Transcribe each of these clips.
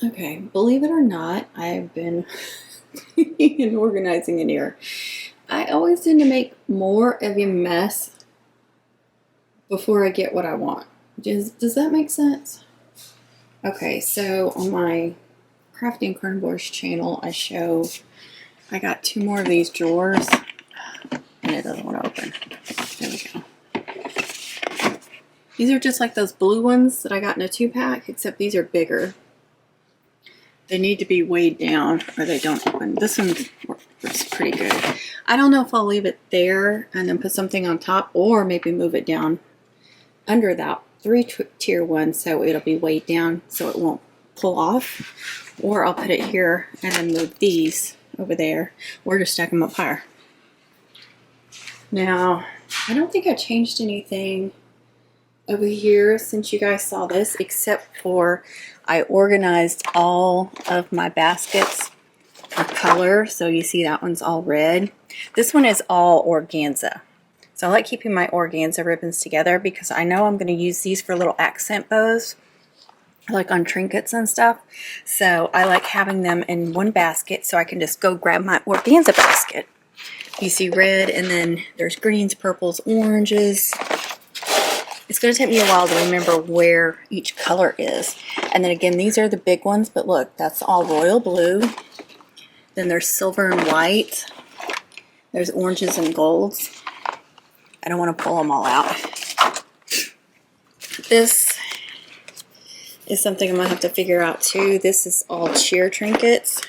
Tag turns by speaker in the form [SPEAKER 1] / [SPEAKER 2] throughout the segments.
[SPEAKER 1] Okay, believe it or not, I've been cleaning and organizing in here. I always tend to make more of a mess before I get what I want. Does that make sense? Okay, so on my Crafty and Carnivores channel, I got 2 more of these drawers, and it doesn't want to open. There we go. These are just like those blue ones that I got in a 2-pack, except these are bigger. They need to be weighed down or they don't open. This one works pretty good. I don't know if I'll leave it there and then put something on top, or maybe move it down under that 3-tier one so it'll be weighed down so it won't pull off. Or I'll put it here and then move these over there, or just stack them up higher. Now, I don't think I changed anything over here since you guys saw this, except for I organized all of my baskets for color. So you see that one's all red. This one is all organza. So I like keeping my organza ribbons together because I know I'm going to use these for little accent bows, like on trinkets and stuff. So I like having them in one basket so I can just go grab my organza basket. You see red, and then there's greens, purples, oranges. It's going to take me a while to remember where each color is. And then again, these are the big ones, but look, that's all royal blue. Then there's silver and white. There's oranges and golds. I don't want to pull them all out. This is something I'm going to have to figure out too. This is all cheer trinkets.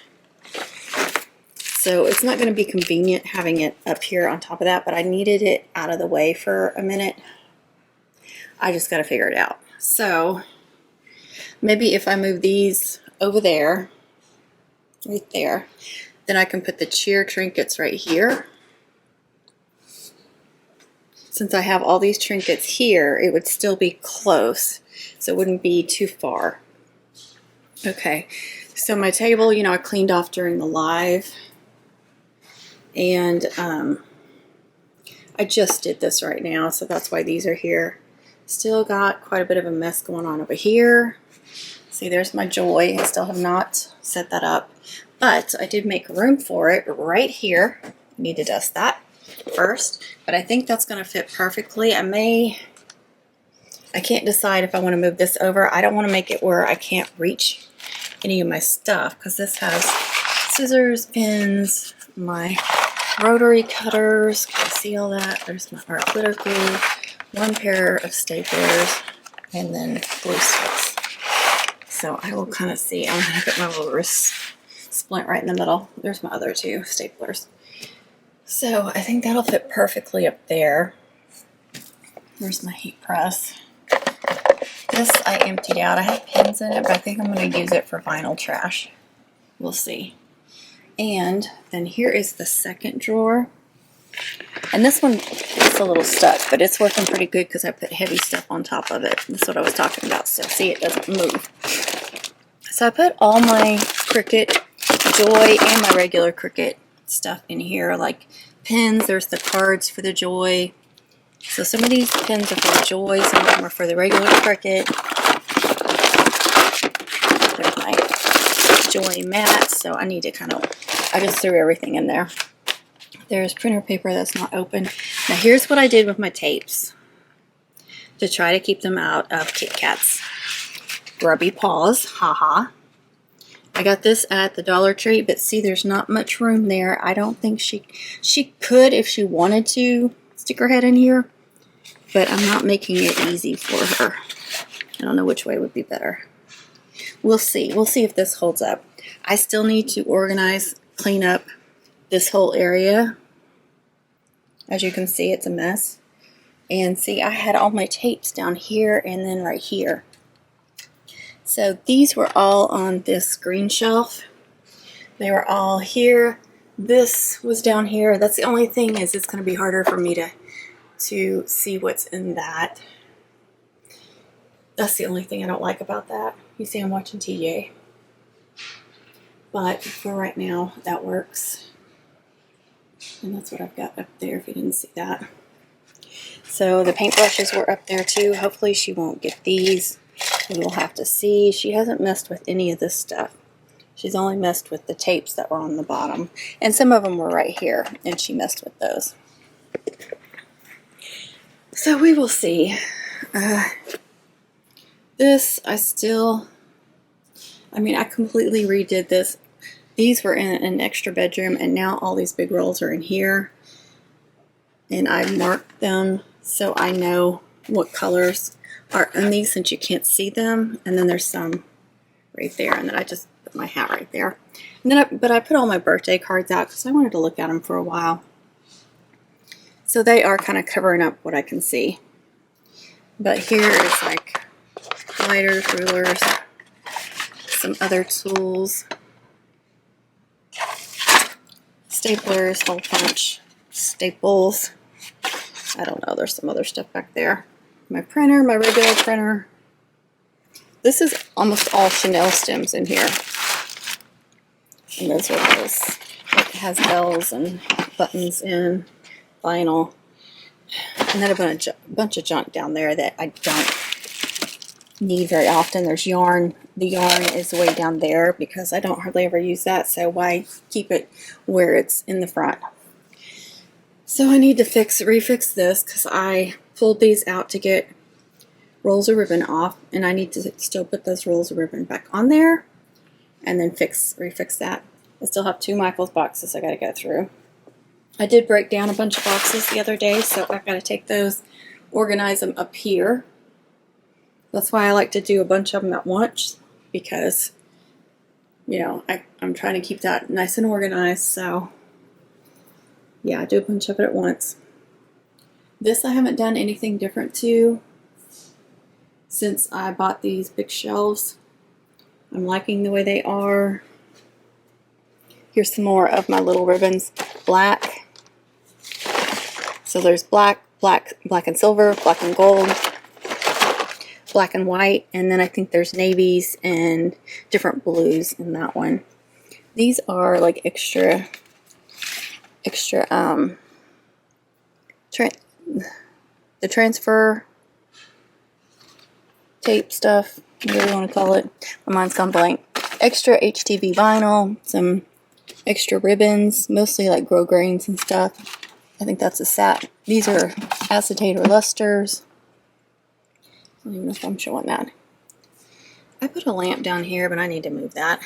[SPEAKER 1] So it's not going to be convenient having it up here on top of that, but I needed it out of the way for a minute. I just got to figure it out. So maybe if I move these over there, right there, then I can put the cheer trinkets right here. Since I have all these trinkets here, it would still be close, so it wouldn't be too far. Okay, so my table, you know, I cleaned off during the live, and I just did this right now, so that's why these are here. Still got quite a bit of a mess going on over here. See, there's my joy. I still have not set that up, but I did make room for it right here. I need to dust that first, but I think that's going to fit perfectly. I can't decide if I want to move this over. I don't want to make it where I can't reach any of my stuff, because this has scissors, pins, my rotary cutters. Can you see all that? There's my art glitter glue, 1 pair of staplers, and then glue sticks. So I will kind of see. I'm going to put my little wrist splint right in the middle. There's my other 2 staplers. So I think that'll fit perfectly up there. There's my heat press. This I emptied out. I have pins in it, but I think I'm going to use it for vinyl trash. We'll see. And then here is the second drawer. And this one is a little stuck, but it's working pretty good because I put heavy stuff on top of it. That's what I was talking about. So see, it doesn't move. So I put all my Cricut Joy and my regular Cricut stuff in here, like pins. There's the cards for the Joy. So some of these pins are for the Joy, some of them are for the regular Cricut. There's my Joy mats, so I need to I just threw everything in there. There's printer paper that's not open. Now here's what I did with my tapes to try to keep them out of Kit Kat's grubby paws. Haha. I got this at the Dollar Tree, but see, there's not much room there. I don't think she could, if she wanted to, stick her head in here, but I'm not making it easy for her. I don't know which way would be better. We'll see. We'll see if this holds up. I still need to organize, clean up this whole area. As you can see, it's a mess. And see, I had all my tapes down here and then right here. So these were all on this green shelf. They were all here. This was down here. That's the only thing, is it's going to be harder for me to see what's in that. That's the only thing I don't like about that. You see, I'm watching TJ. But for right now, that works. And that's what I've got up there, if you didn't see that. So the paintbrushes were up there too. Hopefully she won't get these. We will have to see. She hasn't messed with any of this stuff. She's only messed with the tapes that were on the bottom. And some of them were right here, and she messed with those. So we will see. This, I completely redid this. These were in an extra bedroom, and now all these big rolls are in here. And I marked them so I know what colors are in these since you can't see them. And then there's some right there, and then I just put my hat right there. And then but I put all my birthday cards out because I wanted to look at them for a while. So they are kind of covering up what I can see. But here is like lighters, rulers, some other tools, staplers, hole punch, staples. I don't know, there's some other stuff back there. My printer, my regular printer. This is almost all Chanel stems in here. And those are those. It has bells and buttons and vinyl. And then a bunch of junk down there that I don't need very often. There's yarn. The yarn is way down there because I don't hardly ever use that, so why keep it where it's in the front? So I need to refix this because I pulled these out to get rolls of ribbon off, and I need to still put those rolls of ribbon back on there and then refix that. I still have 2 Michaels boxes I got to go through. I did break down a bunch of boxes the other day, so I've got to take those, organize them up here. That's why I like to do a bunch of them at once, because, you know, I'm trying to keep that nice and organized. So yeah, I do a bunch of it at once. This I haven't done anything different to since I bought these big shelves. I'm liking the way they are. Here's some more of my little ribbons. Black. So there's black, black and silver, black and gold, black and white, and then I think there's navies and different blues in that one. These are like extra the transfer tape stuff, whatever you want to call it. My mind's gone blank. Extra HTV vinyl, some extra ribbons, mostly like grosgrains and stuff. I think that's a set. These are acetate or lusters. I don't even know if I'm showing that. I put a lamp down here, but I need to move that.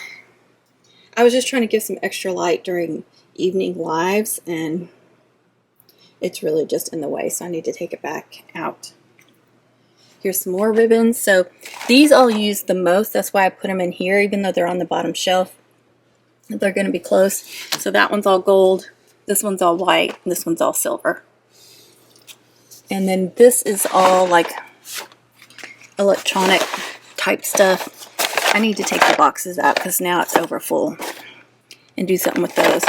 [SPEAKER 1] I was just trying to give some extra light during evening lives, and it's really just in the way, so I need to take it back out. Here's some more ribbons. So these I'll use the most. That's why I put them in here, even though they're on the bottom shelf. They're going to be close. So that one's all gold. This one's all white. And this one's all silver. And then this is all like electronic type stuff. I need to take the boxes out because now it's over full and do something with those.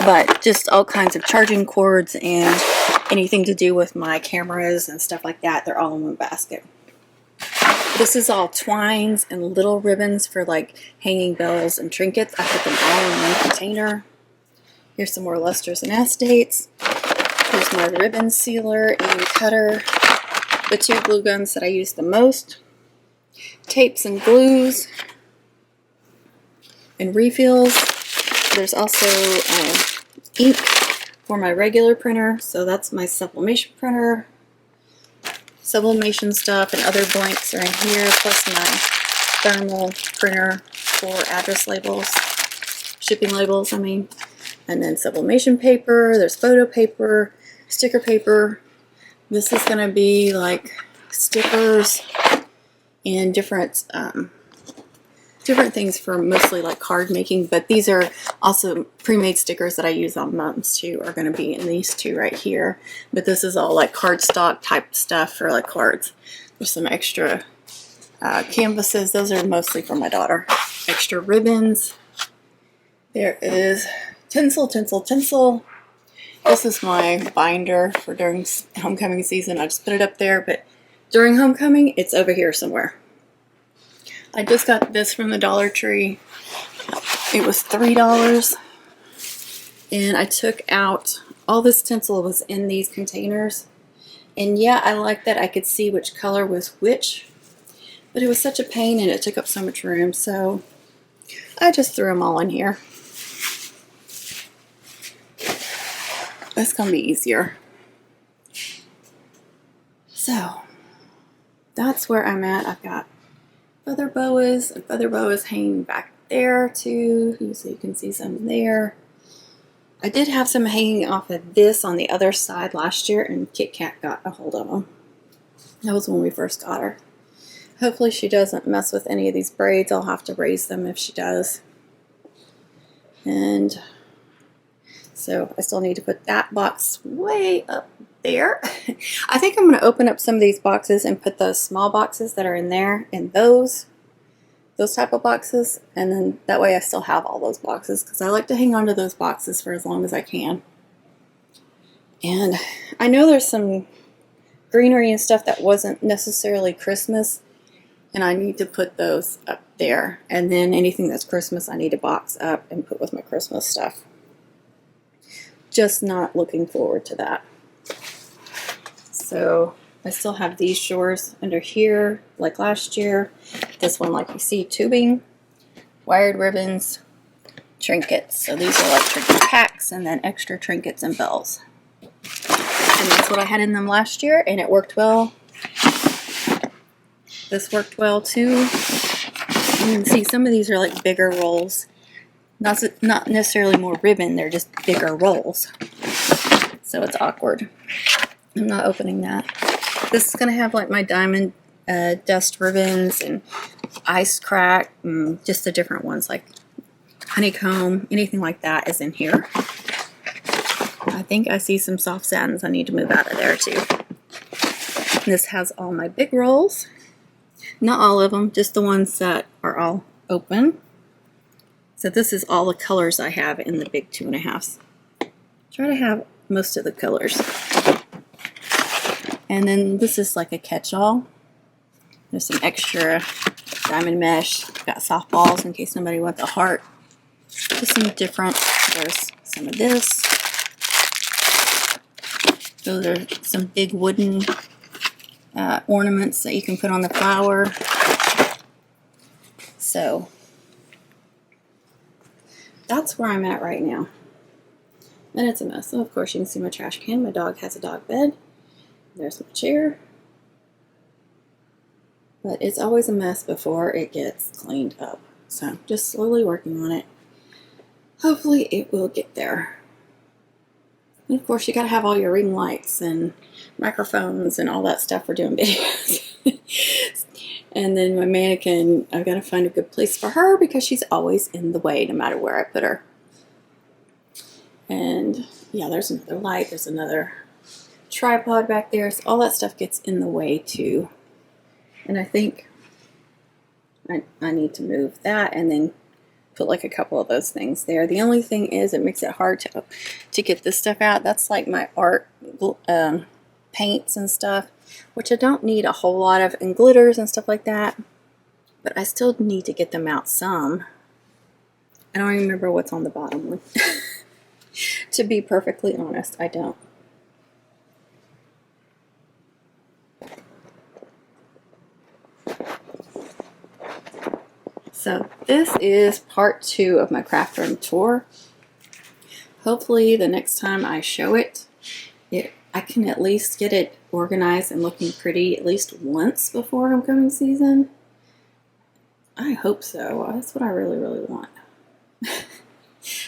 [SPEAKER 1] But just all kinds of charging cords and anything to do with my cameras and stuff like that. They're all in one basket. This is all twines and little ribbons for like hanging bells and trinkets. I put them all in one container. Here's some more lusters and acetates. Here's my ribbon sealer and cutter. The 2 glue guns that I use the most. Tapes and glues. And refills. There's also ink for my regular printer. So that's my sublimation printer. Sublimation stuff and other blanks are in here, plus my thermal printer for address labels, shipping labels, I mean. And then sublimation paper, there's photo paper, sticker paper. This is going to be like stickers and different things for mostly like card making, but these are also pre-made stickers that I use on mums too, are going to be in these 2 right here. But this is all like cardstock type stuff for like cards. There's some extra canvases. Those are mostly for my daughter. Extra ribbons. There is tinsel. This is my binder for during homecoming season. I just put it up there, but during homecoming, it's over here somewhere. I just got this from the Dollar Tree. It was $3. And I took out, all this tinsel was in these containers. And yeah, I like that I could see which color was which. But it was such a pain and it took up so much room, so I just threw them all in here. That's gonna be easier. So that's where I'm at. I've got feather boas and feather boas hanging back there too, so you can see some there. I did have some hanging off of this on the other side last year, and Kit Kat got a hold of them. That was when we first got her. Hopefully she doesn't mess with any of these braids. I'll have to raise them if she does. And so I still need to put that box way up there. I think I'm going to open up some of these boxes and put those small boxes that are in there in those type of boxes, and then that way I still have all those boxes, because I like to hang on to those boxes for as long as I can. And I know there's some greenery and stuff that wasn't necessarily Christmas, and I need to put those up there, and then anything that's Christmas I need to box up and put with my Christmas stuff. Just not looking forward to that. So I still have these drawers under here like last year. This one, like you see, tubing, wired ribbons, trinkets. So these are like trinket packs and then extra trinkets and bells. And that's what I had in them last year, and it worked well. This worked well too. You can see some of these are like bigger rolls. Not necessarily more ribbon, they're just bigger rolls. So it's awkward. I'm not opening that. This is going to have like my diamond dust ribbons and ice crack, and just the different ones like honeycomb, anything like that is in here. I think I see some soft satins I need to move out of there too. This has all my big rolls. Not all of them, just the ones that are all open. So this is all the colors I have in the big 2.5s. Try to have most of the colors. And then this is like a catch-all. There's some extra diamond mesh. Got softballs in case somebody wants a heart. Just some different. There's some of this. Those are some big wooden ornaments that you can put on the flower. So that's where I'm at right now. And it's a mess. So of course you can see my trash can. My dog has a dog bed. There's my chair. But it's always a mess before it gets cleaned up. So just slowly working on it. Hopefully it will get there. And of course you gotta have all your ring lights and microphones and all that stuff for doing videos. And then my mannequin, I've got to find a good place for her because she's always in the way no matter where I put her. And yeah, there's another light, there's another tripod back there, so all that stuff gets in the way too. And I think I need to move that and then put like a couple of those things there. The only thing is it makes it hard to get this stuff out. That's like my art paints and stuff, which I don't need a whole lot of, and glitters and stuff like that, but I still need to get them out some. I don't remember what's on the bottom one. To be perfectly honest, I don't. So this is part 2 of my craft room tour. Hopefully the next time I show it, I can at least get it organized and looking pretty at least once before homecoming season. I hope so. That's what I really, really want.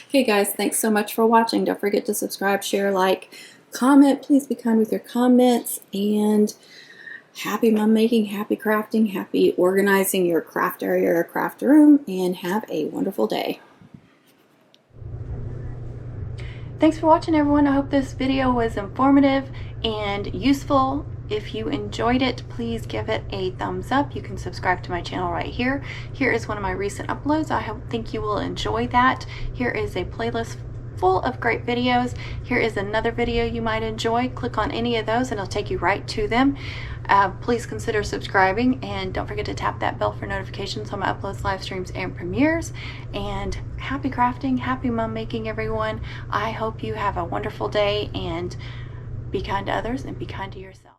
[SPEAKER 1] Okay guys, thanks so much for watching. Don't forget to subscribe, share, like, comment. Please be kind with your comments, and happy mom making, happy crafting, happy organizing your craft area or craft room, and have a wonderful day. Thanks for watching, everyone. I hope this video was informative and useful. If you enjoyed it, please give it a thumbs up. You can subscribe to my channel right here. Here is one of my recent uploads. I think you will enjoy that. Here is a playlist full of great videos. Here is another video you might enjoy. Click on any of those and it'll take you right to them. Please consider subscribing, and don't forget to tap that bell for notifications on my uploads, live streams, and premieres. And happy crafting, happy mom making, everyone. I hope you have a wonderful day, and be kind to others and be kind to yourself.